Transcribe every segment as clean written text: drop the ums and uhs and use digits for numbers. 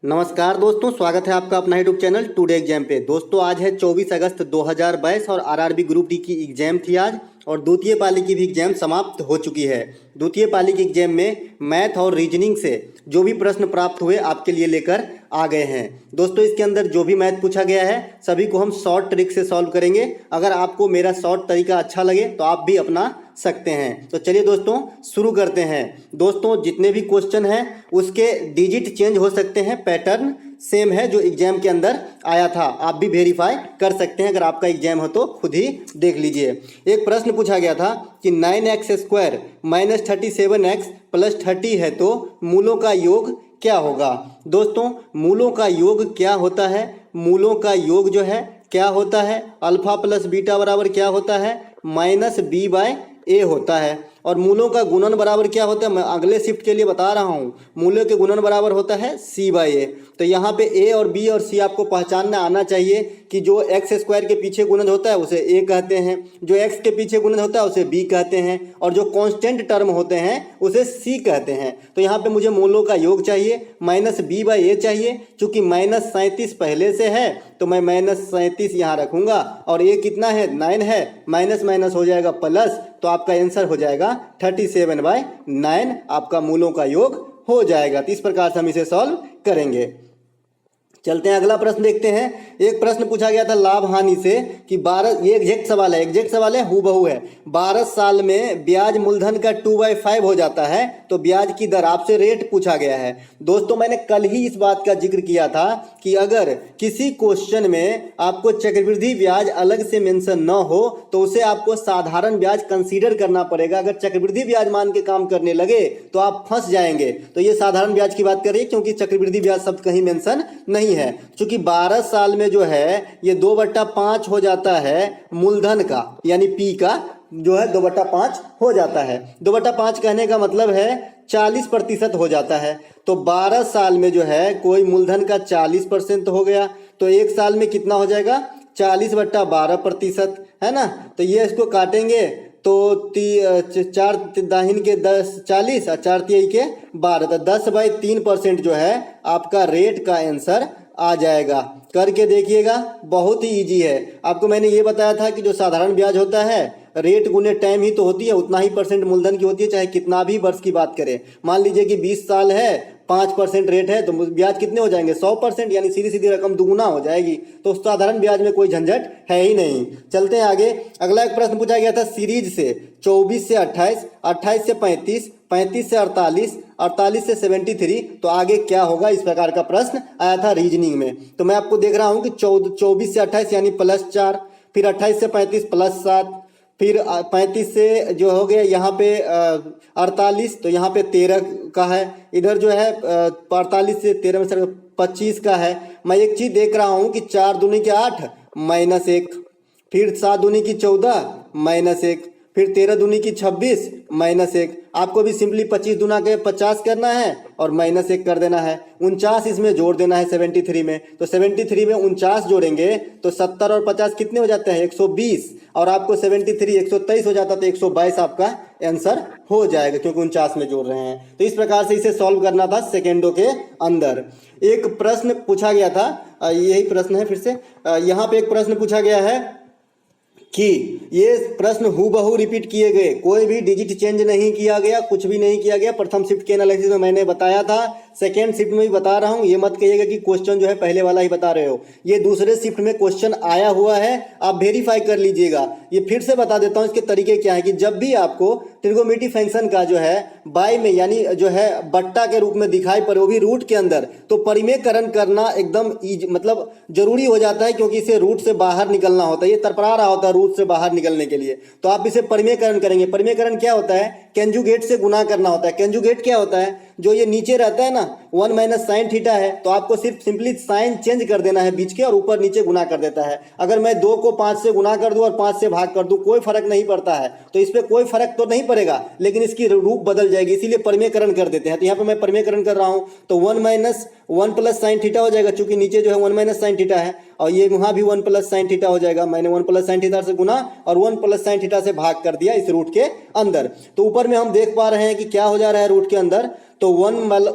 नमस्कार दोस्तों, स्वागत है आपका अपना यूट्यूब चैनल टुडे एग्जाम पे। दोस्तों आज है 24 अगस्त 2022 और आरआरबी ग्रुप डी की एग्जाम थी आज, और द्वितीय पाली की भी एग्जाम समाप्त हो चुकी है। द्वितीय पाली की एग्जाम में मैथ और रीजनिंग से जो भी प्रश्न प्राप्त हुए आपके लिए लेकर आ गए हैं। दोस्तों इसके अंदर जो भी मैथ पूछा गया है सभी को हम शॉर्ट ट्रिक से सॉल्व करेंगे। अगर आपको मेरा शॉर्ट तरीका अच्छा लगे तो आप भी अपना सकते हैं। तो चलिए दोस्तों शुरू करते हैं। दोस्तों जितने भी क्वेश्चन हैं उसके डिजिट चेंज हो सकते हैं, पैटर्न सेम है जो एग्जाम के अंदर आया था। आप भी वेरीफाई कर सकते हैं, अगर आपका एग्जाम हो तो खुद ही देख लीजिए। एक प्रश्न पूछा गया था कि 9x² - 37x + 30 है तो मूलों का योग क्या होगा। दोस्तों मूलों का योग क्या होता है? मूलों का योग जो है क्या होता है? अल्फा प्लस बीटा बराबर क्या होता है? -b/a होता है। और मूलों का गुणन बराबर क्या होता है? मैं अगले शिफ्ट के लिए बता रहा हूँ। मूलों के गुणन बराबर होता है c/a। तो यहाँ पे a और b और c आपको पहचानना आना चाहिए कि जो x² के पीछे गुणन होता है उसे a कहते हैं, जो x के पीछे गुणन होता है उसे b कहते हैं, और जो कांस्टेंट टर्म होते हैं उसे c कहते हैं। तो यहाँ पे मुझे मूलों का योग चाहिए, -b/a चाहिए। चूंकि -37 पहले से है तो मैं -37 यहाँ रखूँगा, और a कितना है? 9 है, माइनस माइनस हो जाएगा प्लस, तो आपका आंसर हो जाएगा 37/9। आपका मूलों का योग हो जाएगा। तो इस प्रकार से हम इसे सॉल्व करेंगे। चलते हैं अगला प्रश्न देखते हैं। एक प्रश्न पूछा गया था लाभ हानि से कि 12, ये एग्जैक्ट सवाल है, हूबहू है। 12 साल में ब्याज मूलधन का 2/5 हो जाता है तो ब्याज की दर, आपसे रेट पूछा गया है। दोस्तों मैंने कल ही इस बात का जिक्र किया था कि अगर किसी क्वेश्चन में आपको चक्रवृद्धि ब्याज अलग से मेंशन न हो तो उसे आपको साधारण ब्याज कंसीडर करना पड़ेगा। अगर चक्रवृद्धि ब्याज मान के काम करने लगे तो आप फंस जाएंगे। तो ये साधारण ब्याज की बात करिए, क्योंकि चक्रवृद्धि ब्याज शब्द कहीं मेंशन नहीं है। चूंकि 12 साल में जो है ये 2/5 हो जाता है मूलधन का, यानी P का जो है 2/5 हो जाता है। 2/5 कहने का मतलब है 40% हो जाता है। तो 12 साल में जो है कोई मूलधन का 40% हो गया, तो एक साल में कितना हो जाएगा? 40/12% है ना। तो ये इसको काटेंगे तो 4 दाहिन के 10 40 और 4 तिहाई के 12, तो 10/3% जो है आपका रेट का आंसर आ जाएगा। करके देखिएगा, बहुत ही इजी है। आपको मैंने ये बताया था कि जो साधारण ब्याज होता है रेट गुने टाइम ही तो होती है, उतना ही परसेंट मूलधन की होती है, चाहे कितना भी वर्ष की बात करें। मान लीजिए कि 20 साल है, 5% रेट है, तो ब्याज कितने हो जाएंगे? 100%, यानी सीधी सीधी रकम दुगुना हो जाएगी। तो साधारण ब्याज में कोई झंझट है ही नहीं। चलते हैं आगे। अगला एक प्रश्न पूछा गया था सीरीज से 24 से 28, 28 से 35, 35 से 48, 48 से 73, तो आगे क्या होगा? इस प्रकार का प्रश्न आया था रीजनिंग में। तो मैं आपको देख रहा हूँ कि 24 से 28 यानी +4, फिर 28 से 35 +7, फिर 35 से जो हो गया यहाँ पे 48, तो यहाँ पे 13 का है। इधर जो है 48 से 13 में सर 25 का है। मैं एक चीज़ देख रहा हूँ कि 4 दूनी के 8 -1, फिर 7 दूनी की 14 -1, फिर 13 दूनी की 26 -1। आपको भी सिंपली 25 दूना के 50 करना है और -1 कर देना है। 49 इसमें जोड़ देना है 73 में। तो 73 में 49 जोड़ेंगे तो 70 और 50 कितने हो जाते हैं? 120, और आपको 73 123 हो जाता, तो 122 आपका आंसर हो जाएगा, क्योंकि 49 में जोड़ रहे हैं। तो इस प्रकार से इसे सॉल्व करना था सेकेंडों के अंदर। एक प्रश्न पूछा गया था, यही प्रश्न है फिर से। यहाँ पे एक प्रश्न पूछा गया है कि ये प्रश्न हूबहू रिपीट किए गए, कोई भी डिजिट चेंज नहीं किया गया, कुछ भी नहीं किया गया। प्रथम शिफ्ट के एनालिसिस में मैंने बताया था, सेकेंड शिफ्ट में भी बता रहा हूँ। ये मत कहिएगा कि क्वेश्चन जो है पहले वाला ही बता रहे हो। ये दूसरे शिफ्ट में क्वेश्चन आया हुआ है, आप वेरीफाई कर लीजिएगा। ये फिर से बता देता हूँ इसके तरीके क्या है कि जब भी आपको ट्रिगोनोमेट्री फंक्शन का जो है बाय में, यानी जो है बट्टा के रूप में दिखाई पड़े, वो भी रूट के अंदर, तो परिमेयकरण करना एकदम मतलब जरूरी हो जाता है, क्योंकि इसे रूट से बाहर निकलना होता है। ये तरपरा रहा होता है रूट से बाहर निकलने के लिए, तो आप इसे परिमेयकरण करेंगे। परिमेयकरण क्या होता है? कंजुगेट से गुना करना होता है। कंजुगेट क्या होता है? जो ये नीचे रहता है ना 1 - sin थीटा है, तो आपको सिर्फ सिंपली साइन चेंज कर देना है बीच के, और ऊपर नीचे गुना कर देता है। अगर मैं 2 को 5 से गुना कर दूं और 5 से भाग कर दूं, कोई फर्क नहीं पड़ता है। तो इस पर कोई फर्क तो नहीं पड़ेगा, लेकिन इसकी रूप बदल जाएगी, इसीलिए परिमेयकरण कर देते हैं। तो यहाँ पे मैं परिमेयकरण कर रहा हूँ, तो 1 1 प्लस साइन थीटा हो जाएगा, चूंकि नीचे जो है 1 माइनस साइन थीटा है, और ये वहाँ भी 1 प्लस साइन थीटा हो जाएगा। मैंने 1 प्लस साइन थीटा से गुना और 1 प्लस साइन थीटा से भाग कर दिया इस रूट के अंदर। तो ऊपर में हम देख पा रहे हैं कि क्या हो जा रहा है रूट के अंदर, तो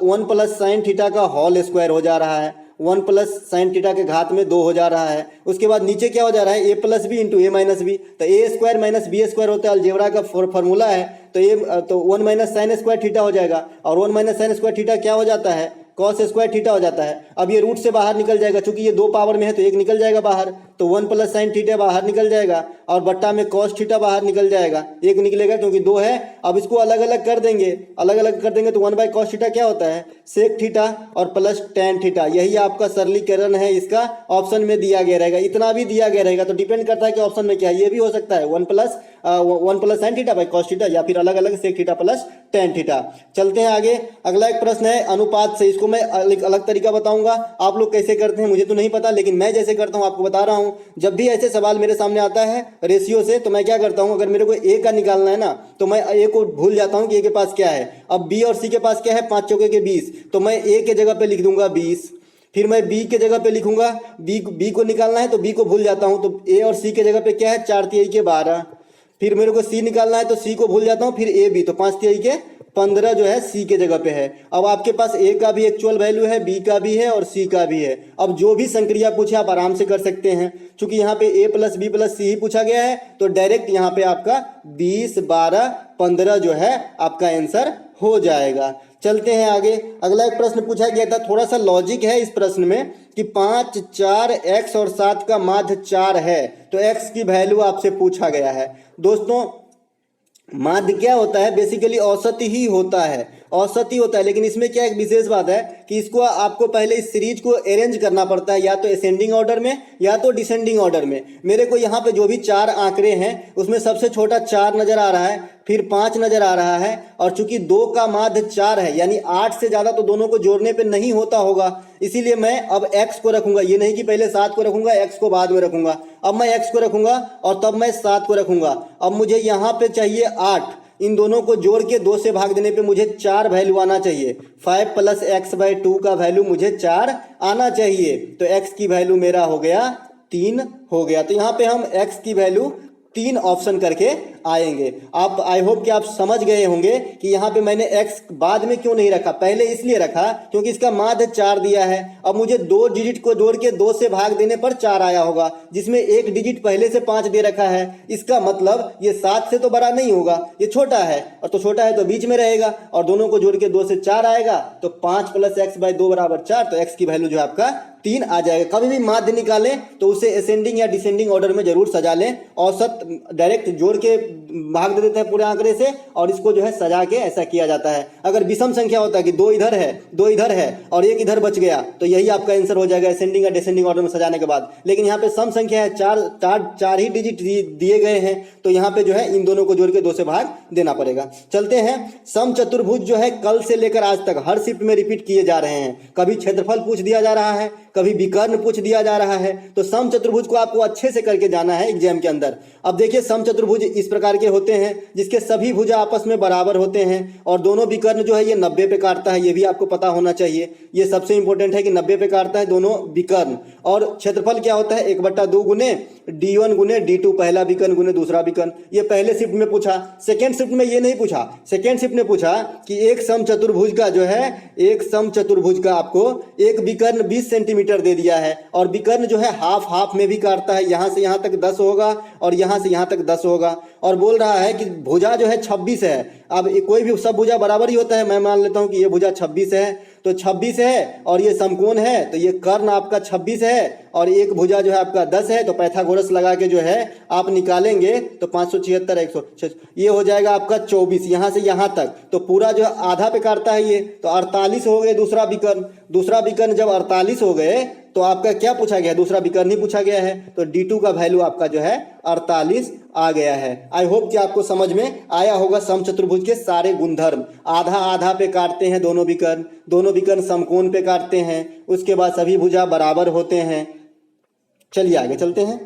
1 प्लस साइन थीटा का होल स्क्वायर हो जा रहा है, 1 प्लस साइन थीटा के घात में 2 हो जा रहा है। उसके बाद नीचे क्या हो जा रहा है, ए प्लस बी इंटू ए माइनस बी, तो ए स्क्वायर माइनस बी स्क्वायर होता है, अलजेब्रा का फॉर्मूला है। तो 1 माइनस साइन स्क्वायर थीटा हो जाएगा, और 1 माइनस साइन स्क्वायर थीटा क्या हो जाता है, कॉस स्क्वायर थीटा हो जाता है। अब ये रूट से बाहर निकल जाएगा, चूंकि ये 2 पावर में है तो एक निकल जाएगा बाहर, तो 1 प्लस साइन थीटा बाहर निकल जाएगा, और बट्टा में कॉस थीटा बाहर निकल जाएगा, एक निकलेगा क्योंकि 2 है। अब इसको अलग अलग कर देंगे, तो 1 बाई कॉस थीटा क्या होता है, सेक थीटा, और प्लस टेन थीटा। यही आपका सरलीकरण है, इसका ऑप्शन में दिया गया रहेगा, इतना भी दिया गया रहेगा। तो डिपेंड करता है कि ऑप्शन में क्या है, ये भी हो सकता है 1 plus sine theta by cos theta, या फिर अलग अलग sec theta plus tan theta. चलते हैं आगे। अगला एक प्रश्न है अनुपात से, इसको मैं अलग तरीका बताऊंगा, आप लोग कैसे करते हैं मुझे तो नहीं पता, लेकिन मैं जैसे करता हूं आपको बता रहा हूं। जब भी ऐसे सवाल मेरे सामने आता है रेशियो से, तो मैं क्या करता हूं, अगर मेरे को ए का निकालना है ना, तो मैं ए को भूल जाता हूं कि ए के पास क्या है। अब बी और सी के पास क्या है, 5 चौके के 20, तो मैं ए के जगह पे लिख दूंगा 20, फिर मैं बी के जगह पे लिखूंगा, बी को निकालना है तो बी को भूल जाता हूं, तो ए और सी के जगह पे क्या है, 4 तिहाई के 12। फिर मेरे को सी निकालना है तो सी को भूल जाता हूं, फिर ए बी, तो 5 तिहाई के 15 जो है सी के जगह पे है। अब आपके पास ए का भी एक्चुअल वैल्यू है, बी का भी है और सी का भी है। अब जो भी संक्रिया पूछे आप आराम से कर सकते हैं, क्योंकि यहाँ पे ए प्लस बी प्लस सी ही पूछा गया है, तो डायरेक्ट यहाँ पे आपका 20 12 15 जो है आपका आंसर हो जाएगा। चलते हैं आगे। अगला एक प्रश्न पूछा गया था, थोड़ा सा लॉजिक है इस प्रश्न में, कि 5 4 x और 7 का माध्य 4 है, तो x की वैल्यू आपसे पूछा गया है। दोस्तों माध्य क्या होता है, बेसिकली औसत ही होता है, औसत ही होता है। लेकिन इसमें क्या एक विशेष बात है कि इसको आपको पहले इस सीरीज को अरेंज करना पड़ता है, या तो असेंडिंग ऑर्डर में या तो डिसेंडिंग ऑर्डर में। मेरे को यहाँ पे जो भी 4 आंकड़े हैं उसमें सबसे छोटा 4 नजर आ रहा है, फिर 5 नजर आ रहा है, और चूंकि 2 का माध्य 4 है, यानी 8 से ज्यादा तो दोनों को जोड़ने पे नहीं होता होगा, इसीलिए मैं अब x को रखूंगा। ये नहीं कि पहले 7 को रखूंगा x को बाद में रखूंगा, अब मैं x को रखूंगा और तब मैं 7 को रखूंगा। अब मुझे यहाँ पे चाहिए 8, इन दोनों को जोड़ के 2 से भाग देने पे मुझे 4 वैल्यू आना चाहिए। 5 प्लस एक्स बाई 2 का वैल्यू मुझे 4 आना चाहिए, तो x की वैल्यू मेरा हो गया 3 हो गया। तो यहाँ पे हम x की वैल्यू 3 ऑप्शन करके आएंगे। आप आई होप कि आप समझ गए होंगे कि यहाँ पे मैंने x बाद में क्यों नहीं रखा, पहले इसलिए रखा क्योंकि इसका माध्य 4 दिया है। अब मुझे 2 डिजिट को जोड़ के 2 से भाग देने पर 4 आया होगा, जिसमें एक डिजिट पहले से 5 दे रखा है। इसका मतलब ये 7 से तो बड़ा नहीं होगा, ये छोटा है, और तो छोटा है तो बीच में रहेगा, और दोनों को जोड़ के 2 से 4 आएगा, तो 5 प्लस एक्स बाई 2 बराबर 4, तो x की वैल्यू जो है आपका 3 आ जाएगा। कभी भी माध्य निकालें तो उसे असेंडिंग या डिसेंडिंग ऑर्डर में जरूर सजा लें। औसत डायरेक्ट जोड़ के भाग दे देते हैं पूरे आंकड़े से, और इसको जो है सजा के ऐसा किया जाता है। अगर विषम संख्या होता है कि 2 इधर है 2 इधर है और 1 इधर बच गया, तो यही आपका आंसर हो जाएगा असेंडिंग या डिसेंडिंग ऑर्डर में सजाने के बाद। लेकिन यहाँ पे सम संख्या है, 4 ही डिजिट दिए गए हैं, तो यहाँ पे जो है इन दोनों को जोड़ के 2 से भाग देना पड़ेगा। चलते हैं। सम चतुर्भुज जो है कल से लेकर आज तक हर शिफ्ट में रिपीट किए जा रहे हैं। कभी क्षेत्रफल पूछ दिया जा रहा है, कभी विकर्ण पूछ दिया जा रहा है, तो सम चतुर्भुज को आपको अच्छे से करके जाना है एग्जाम के अंदर। अब देखिए सम चतुर्भुज इस प्रकार के होते हैं जिसके सभी भुजा आपस में बराबर होते हैं, और दोनों विकर्ण जो है ये 90 पे काटता है, ये भी आपको पता होना चाहिए। ये सबसे इंपॉर्टेंट है कि 90 पे काटता है दोनों विकर्ण। और क्षेत्रफल क्या होता है, 1/2 गुने d1 गुने d2, पहला विकर्ण गुने दूसरा विकर्ण। ये पहले शिफ्ट में पूछा, सेकेंड शिफ्ट में ये नहीं पूछा। सेकेंड शिफ्ट में पूछा कि एक सम चतुर्भुज का जो है, एक सम चतुर्भुज का आपको एक विकर्ण 20 सेंटीमीटर दे दिया है, और विकर्ण जो है हाफ हाफ में भी काटता है, यहां से यहां तक 10 होगा और यहां से यहां तक 10 होगा। और बोल रहा है कि भुजा जो है 26 है। अब कोई भी सब भुजा बराबर ही होता है, मैं मान लेता हूं कि ये भुजा 26 है, तो 26 है, और ये समकोण है, तो ये कर्ण आपका 26 है, और एक भुजा जो है आपका 10 है, तो पाइथागोरस लगा के जो है आप निकालेंगे तो 576 100 ये हो जाएगा आपका 24, यहां से यहां तक, तो पूरा जो आधा पे काटता है ये, तो 48 हो गए दूसरा विकर्ण। दूसरा विकर्ण जब 48 हो गए तो आपका क्या पूछा गया है, दूसरा विकर्ण ही पूछा गया है, तो d2 का वैल्यू आपका जो है 48 आ गया है। आई होप कि आपको समझ में आया होगा समचतुर्भुज के सारे गुणधर्म। आधा आधा पे काटते हैं दोनों विकर्ण समकोण पे काटते हैं, उसके बाद सभी भुजा बराबर होते हैं। चलिए आगे चलते हैं।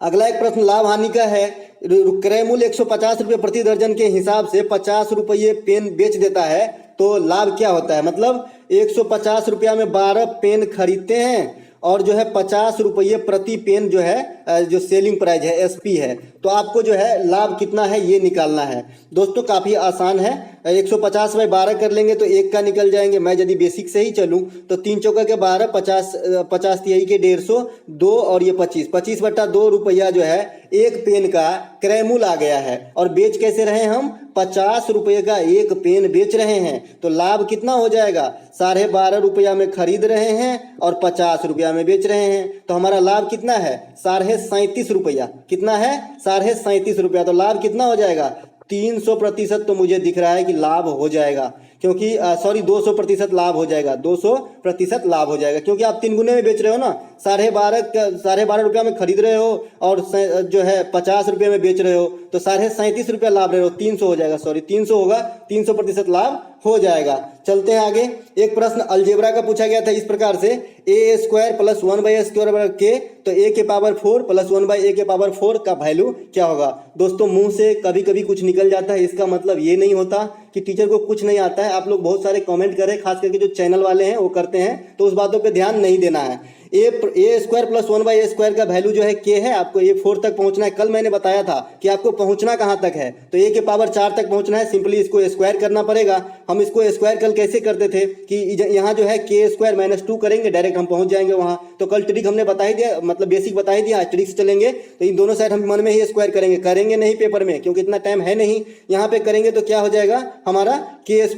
अगला एक प्रश्न लाभ हानि का है। क्रय मूल्य 150 रुपये प्रति दर्जन के हिसाब से 50 रुपये पेन बेच देता है, तो लाभ क्या होता है। मतलब 150 रुपया में 12 पेन खरीदते हैं और जो है 50 रुपये प्रति पेन जो है जो सेलिंग प्राइस है एसपी है, तो आपको जो है लाभ कितना है ये निकालना है। दोस्तों काफ़ी आसान है, 150 में 12 कर लेंगे तो एक का निकल जाएंगे। मैं यदि बेसिक से ही चलूँ तो 3 चौका के 12, 50 तिहाई के 150, 2 और ये 25 बटा 2 रुपया जो है एक पेन का क्रय मूल्य आ गया है। और बेच कैसे रहे हम, 50 रुपये का एक पेन बेच रहे हैं, तो लाभ कितना हो जाएगा, 12.5 रुपया में खरीद रहे हैं और 50 रुपया में बेच रहे हैं, तो हमारा लाभ कितना है 37.5 रुपया। कितना है 37.5 रुपया, तो लाभ कितना हो जाएगा 300% तो मुझे दिख रहा है कि लाभ हो जाएगा, क्योंकि 200% लाभ हो जाएगा, 200% लाभ हो जाएगा, क्योंकि आप 3 गुने में बेच रहे हो ना, 12.5 रुपया में खरीद रहे हो और जो है 50 रुपये में बेच रहे हो, तो 37.5 रुपया लाभ रहे हो, 300 हो जाएगा, 300 होगा, 300% लाभ हो जाएगा। चलते हैं आगे। एक प्रश्न अलजेब्रा का पूछा गया था इस प्रकार से, a² + 1/a² के, तो a के पावर 4 + 1/a के पावर 4 का वैल्यू क्या होगा। दोस्तों मुंह से कभी कभी कुछ निकल जाता है, इसका मतलब ये नहीं होता कि टीचर को कुछ नहीं आता है। आप लोग बहुत सारे कमेंट करें, खास करके जो चैनल वाले हैं वो करते हैं, तो उस बातों पे ध्यान नहीं देना है। a² + 1/a² का वैल्यू जो है k है, आपको a4 तक पहुंचना है। कल मैंने बताया था कि आपको पहुंचना कहां तक है, तो a के पावर 4 तक पहुंचना है, सिंपली इसको स्क्वायर करना पड़ेगा। हम इसको स्क्वायर कल कैसे करते थे कि यहाँ जो है k² - 2 करेंगे, डायरेक्ट हम पहुंच जाएंगे वहां। तो कल ट्रिक हमने बता ही दिया, मतलब बेसिक बता ही दिया, ट्रिक से चलेंगे तो इन दोनों साइड हम मन में ही स्क्वायर करेंगे नहीं पेपर में, क्योंकि इतना टाइम है नहीं। यहाँ पे करेंगे तो क्या हो जाएगा हमारा k²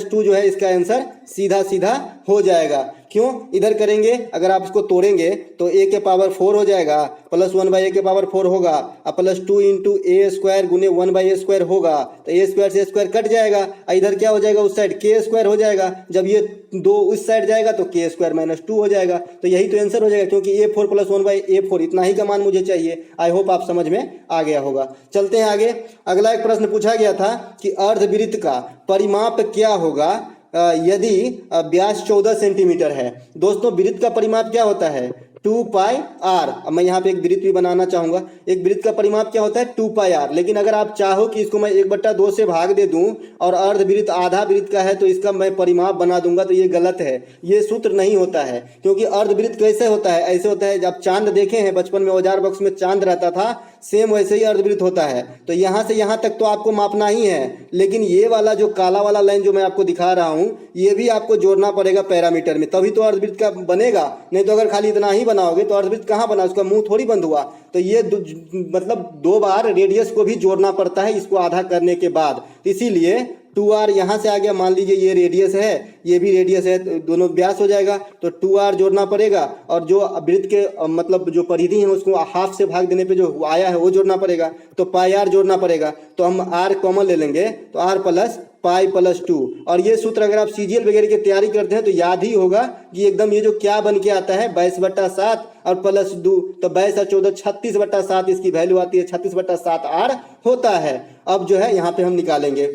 - 2 जो है इसका आंसर सीधा सीधा हो जाएगा। क्यों, इधर करेंगे अगर आप इसको तोड़ेंगे तो a के पावर 4 हो जाएगा, प्लस 1/a के पावर 4 होगा, और प्लस 2 × a² गुने 1/a² होगा, तो a² से a² कट जाएगा, इधर क्या हो जाएगा उस साइड k² हो जाएगा। जब ये 2 उस साइड जाएगा तो k² - 2 हो जाएगा, तो यही तो आंसर हो जाएगा, क्योंकि a4 + 1/a4 इतना ही का मान मुझे चाहिए। आई होप आप समझ में आ गया होगा। चलते हैं आगे। अगला एक प्रश्न पूछा गया था कि अर्धवृत्त का परिमाप क्या होगा यदि व्यास 14 सेंटीमीटर है। दोस्तों वृत्त का परिमाप क्या होता है 2πr। अब मैं यहाँ पे एक वृत्त भी बनाना चाहूंगा। एक वृत्त का परिमाप क्या होता है 2πr, लेकिन अगर आप चाहो कि इसको मैं 1/2 से भाग दे दूं और अर्धवृत्त आधा वृत्त का है तो इसका मैं परिमाप बना दूंगा, तो ये गलत है, ये सूत्र नहीं होता है। क्योंकि अर्धवृत्त कैसे होता है, ऐसे होता है, जब चांद देखे हैं बचपन में औजार बॉक्स में चांद रहता था, सेम वैसे ही अर्धवृत्त होता है। तो यहाँ से यहाँ तक तो आपको मापना ही है, लेकिन ये वाला जो काला वाला लाइन जो मैं आपको दिखा रहा हूँ ये भी आपको जोड़ना पड़ेगा पैरामीटर में, तभी तो अर्धवृत्त का बनेगा। नहीं तो अगर खाली इतना ही बनाओगे तो अर्धवृत्त कहाँ बना, उसका मुंह थोड़ी बंद हुआ। तो ये मतलब 2 बार रेडियस को भी जोड़ना पड़ता है इसको आधा करने के बाद, इसीलिए 2r यहाँ से आ गया। मान लीजिए ये रेडियस है, ये भी रेडियस है, तो दोनों व्यास हो जाएगा, तो 2r जोड़ना पड़ेगा, और जो वृत्त के मतलब जो परिधि है उसको हाफ से भाग देने पे जो आया है वो जोड़ना पड़ेगा, तो πr जोड़ना पड़ेगा। तो हम r कॉमन ले लेंगे, तो r + π + 2। और ये सूत्र अगर आप CGL वगैरह की तैयारी करते हैं तो याद ही होगा कि एकदम ये जो क्या बन के आता है 22/7 और प्लस 2, तो 22 और 14 36/7 इसकी वैल्यू आती है, 36/7r होता है। अब जो है यहाँ पे हम निकालेंगे,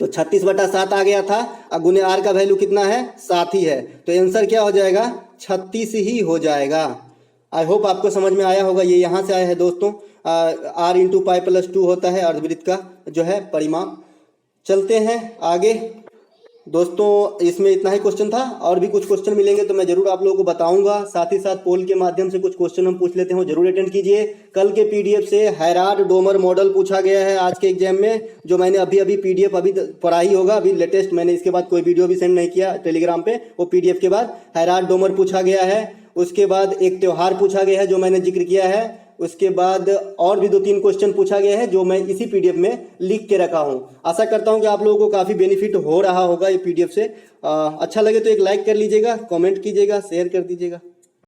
तो 36/7 आ गया था, अब गुने r का वैल्यू कितना है 7 ही है, तो आंसर क्या हो जाएगा 36 ही हो जाएगा। आई होप आपको समझ में आया होगा। ये यहाँ से आया है दोस्तों, r × π + 2 होता है अर्धवृत्त का जो है परिमाप। चलते हैं आगे। दोस्तों इसमें इतना ही क्वेश्चन था, और भी कुछ क्वेश्चन मिलेंगे तो मैं जरूर आप लोगों को बताऊंगा। साथ ही साथ पोल के माध्यम से कुछ क्वेश्चन हम पूछ लेते हैं, जरूर अटेंड कीजिए। कल के PDF से हैराड डोमर मॉडल पूछा गया है आज के एग्जाम में, जो मैंने अभी PDF अभी पढ़ा ही होगा, अभी लेटेस्ट मैंने इसके बाद कोई वीडियो भी सेंड नहीं किया टेलीग्राम पे। वो PDF के बाद हैराड डोमर पूछा गया है, उसके बाद एक त्योहार पूछा गया है जो मैंने जिक्र किया है, उसके बाद और भी 2-3 क्वेश्चन पूछा गया है जो मैं इसी PDF में लिख के रखा हूं। आशा करता हूं कि आप लोगों को काफ़ी बेनिफिट हो रहा होगा ये PDF से। अच्छा लगे तो एक लाइक कर लीजिएगा, कमेंट कीजिएगा, शेयर कर दीजिएगा।